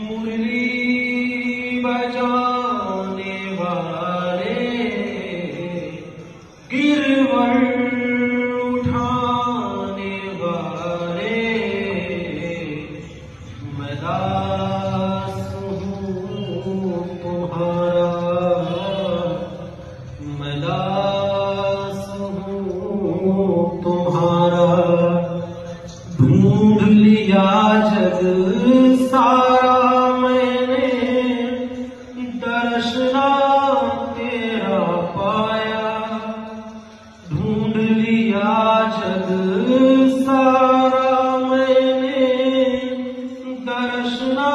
मुरली बजाने वाले, गिरवर उठाने वाले, मैं दास हूँ तुम्हारा, मैं दास हूँ तुम्हारा। ढूंढ लिया जग सारा मैंने, दर्शना तेरा पाया। ढूंढ लिया जग सारा मैंने, दर्शना